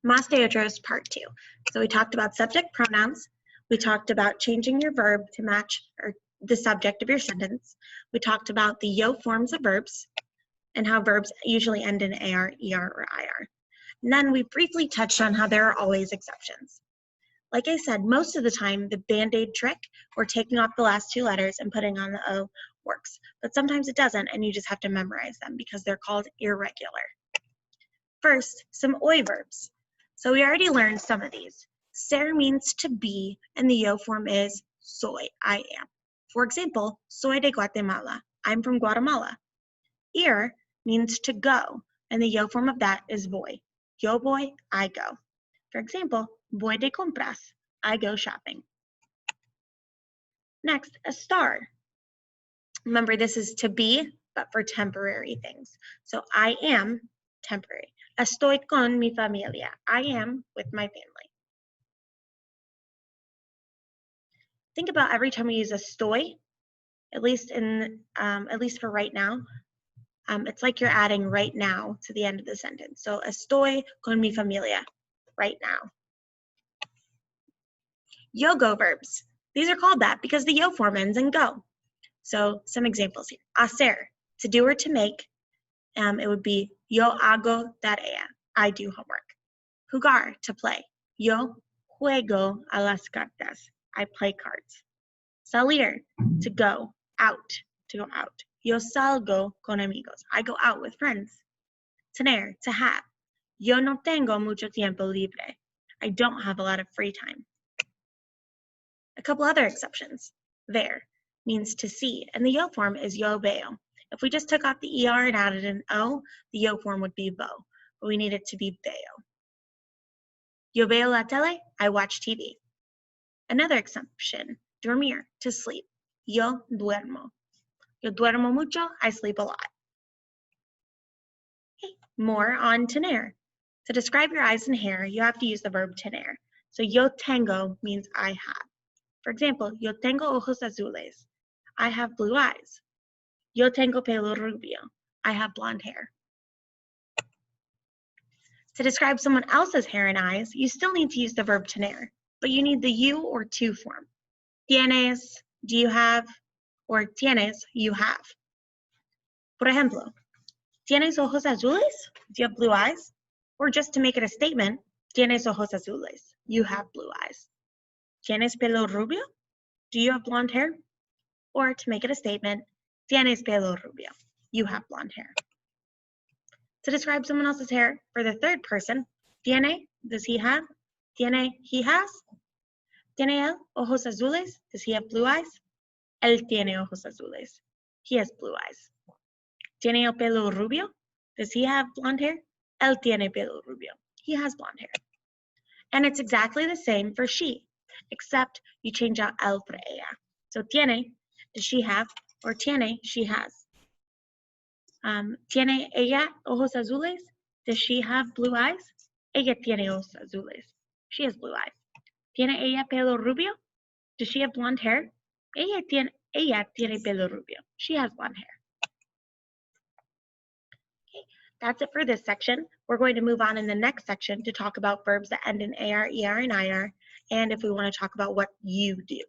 Más de otros, part 2. So we talked about subject pronouns. We talked about changing your verb to match the subject of your sentence. We talked about the yo forms of verbs and how verbs usually end in AR, ER, or IR. And then we briefly touched on how there are always exceptions. Like I said, most of the time, the Band-Aid trick, or taking off the last 2 letters and putting on the O, works. But sometimes it doesn't, and you just have to memorize them because they're called irregular. First, some oi verbs. So we already learned some of these. Ser means to be, and the yo form is soy, I am. For example, soy de Guatemala, I'm from Guatemala. Ir means to go, and the yo form of that is voy. Yo voy, I go. For example, voy de compras, I go shopping. Next, a star. Remember, this is to be, but for temporary things. So I am temporary. Estoy con mi familia. I am with my family. Think about every time we use estoy, at least for right now. It's like you're adding right now to the end of the sentence. So estoy con mi familia, right now. Yo-go verbs. These are called that because the yo form ends in go. So some examples here. Hacer, to do or to make. It would be yo hago tarea, I do homework. Jugar, to play. Yo juego a las cartas, I play cards. Salir, to go out, Yo salgo con amigos, I go out with friends. Tener, to have. Yo no tengo mucho tiempo libre, I don't have a lot of free time. A couple other exceptions. Ver means to see, and the yo form is yo veo. If we just took off the ER and added an O, the yo form would be vo, but we need it to be veo. Yo veo la tele, I watch TV. Another exception, dormir, to sleep. Yo duermo. Yo duermo mucho, I sleep a lot. Okay, more on tener. To describe your eyes and hair, you have to use the verb tener. So yo tengo means I have. For example, yo tengo ojos azules. I have blue eyes. Yo tengo pelo rubio. I have blonde hair. To describe someone else's hair and eyes, you still need to use the verb tener, but you need the you or to form. Tienes, do you have, or tienes, you have. Por ejemplo, ¿tienes ojos azules? Do you have blue eyes? Or just to make it a statement, ¿tienes ojos azules? You have blue eyes. ¿Tienes pelo rubio? Do you have blonde hair? Or to make it a statement, ¿tienes pelo rubio? You have blonde hair. To describe someone else's hair for the third person, ¿tiene? Does he have? ¿Tiene? He has? ¿Tiene él ojos azules? Does he have blue eyes? Él tiene ojos azules. He has blue eyes. ¿Tiene el pelo rubio? Does he have blonde hair? Él tiene pelo rubio. He has blonde hair. And it's exactly the same for she, except you change out el for ella. So tiene, does she have? Or tiene, she has. ¿Tiene ella ojos azules? Does she have blue eyes? Ella tiene ojos azules. She has blue eyes. ¿Tiene ella pelo rubio? Does she have blonde hair? Ella tiene pelo rubio. She has blonde hair. Okay, that's it for this section. We're going to move on in the next section to talk about verbs that end in AR, ER, and IR, and if we want to talk about what you do.